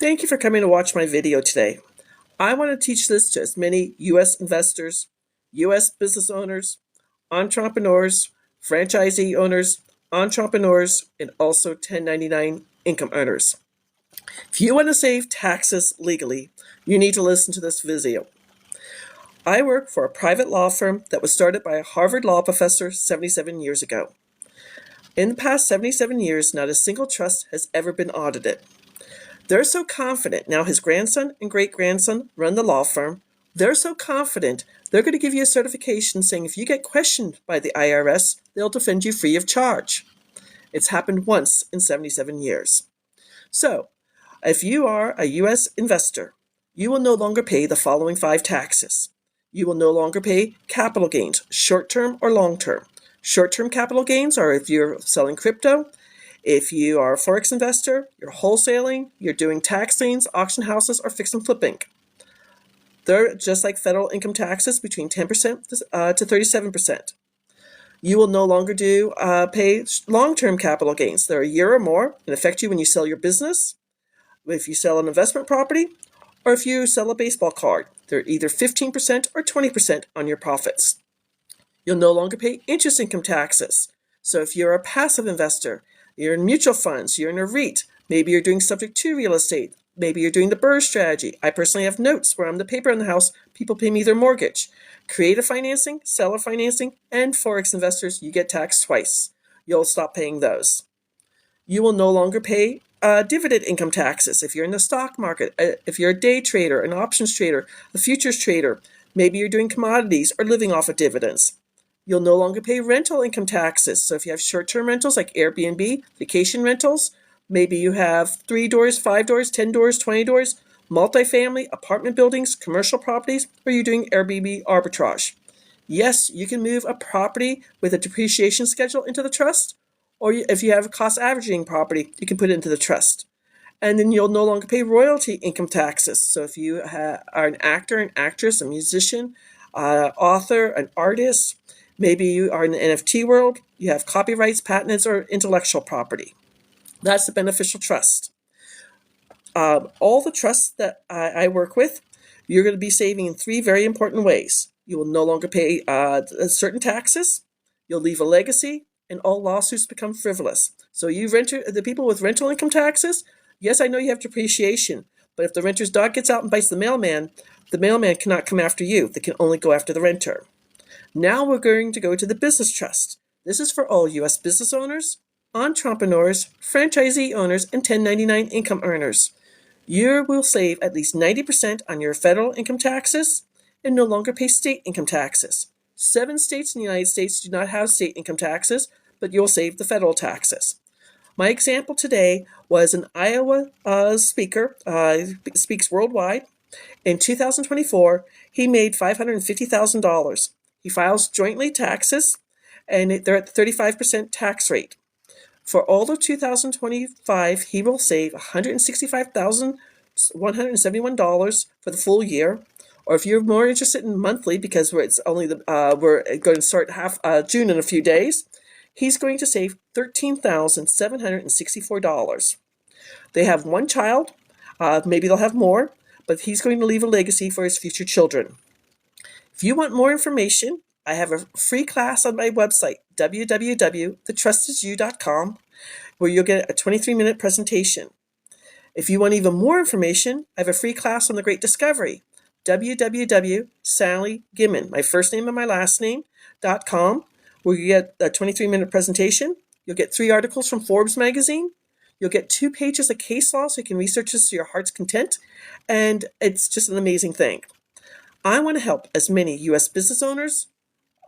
Thank you for coming to watch my video today. I want to teach this to as many U.S. investors, U.S. business owners, entrepreneurs, franchisee owners, entrepreneurs, and also 1099 income earners. If you want to save taxes legally, you need to listen to this video. I work for a private law firm that was started by a Harvard law professor 77 years ago. In the past 77 years, not a single trust has ever been audited. They're so confident, now his grandson and great-grandson run the law firm, they're so confident they're going to give you a certification saying if you get questioned by the IRS, they'll defend you free of charge. It's happened once in 77 years. So, if you are a U.S. investor, you will no longer pay the following 5 taxes. You will no longer pay capital gains, short-term or long-term. Short-term capital gains are if you're selling crypto. If you are a Forex investor, you're wholesaling, you're doing tax liens, auction houses, or fix and flipping. They're just like federal income taxes between 10% to 37%. You will no longer pay long-term capital gains. They're a year or more and affect you when you sell your business, if you sell an investment property, or if you sell a baseball card. They're either 15% or 20% on your profits. You'll no longer pay interest income taxes. So if you're a passive investor, you're in mutual funds, you're in a REIT, maybe you're doing subject to real estate, maybe you're doing the BRRRR strategy. I personally have notes where I'm the paper in the house, people pay me their mortgage. Creative financing, seller financing, and Forex investors, you get taxed twice. You'll stop paying those. You will no longer pay dividend income taxes. If you're in the stock market, if you're a day trader, an options trader, a futures trader, maybe you're doing commodities or living off of dividends. You'll no longer pay rental income taxes. So if you have short-term rentals like Airbnb, vacation rentals, maybe you have 3 doors, 5 doors, 10 doors, 20 doors, multifamily, apartment buildings, commercial properties, or you're doing Airbnb arbitrage. Yes, you can move a property with a depreciation schedule into the trust, or if you have a cost averaging property, you can put it into the trust. And then you'll no longer pay royalty income taxes. So if you are an actor, an actress, a musician, author, an artist, maybe you are in the NFT world, you have copyrights, patents, or intellectual property. That's the beneficial trust. All the trusts that I work with, you're going to be saving in 3 very important ways. You will no longer pay certain taxes, you'll leave a legacy, and all lawsuits become frivolous. So the people with rental income taxes, yes, I know you have depreciation, but if the renter's dog gets out and bites the mailman cannot come after you. They can only go after the renter. Now we're going to go to the business trust. This is for all U.S. business owners, entrepreneurs, franchisee owners, and 1099 income earners. You will save at least 90% on your federal income taxes and no longer pay state income taxes. 7 states in the United States do not have state income taxes, but you'll save the federal taxes. My example today was an Iowa speaker, speaks worldwide. In 2024, he made $550,000. He files jointly taxes, and they're at the 35% tax rate. For all of 2025, he will save $165,171 for the full year. Or if you're more interested in monthly, because we're going to start June in a few days, he's going to save $13,764. They have 1 child, maybe they'll have more, but he's going to leave a legacy for his future children. If you want more information, I have a free class on my website, www.thetrustisyou.com, where you'll get a 23-minute presentation. If you want even more information, I have a free class on the Great Discovery, www.sallygimmon, my first name and my last name, .com, where you get a 23-minute presentation. You'll get 3 articles from Forbes magazine. You'll get 2 pages of case law so you can research this to your heart's content. And it's just an amazing thing. I want to help as many U.S. business owners,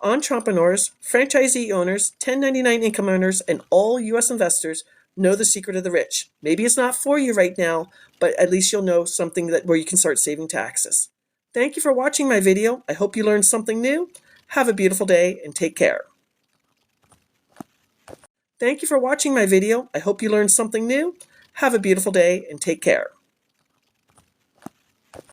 entrepreneurs, franchisee owners, 1099 income earners, and all U.S. investors know the secret of the rich. Maybe it's not for you right now, but at least you'll know something where you can start saving taxes. Thank you for watching my video. I hope you learned something new. Have a beautiful day and take care. Thank you for watching my video. I hope you learned something new. Have a beautiful day and take care.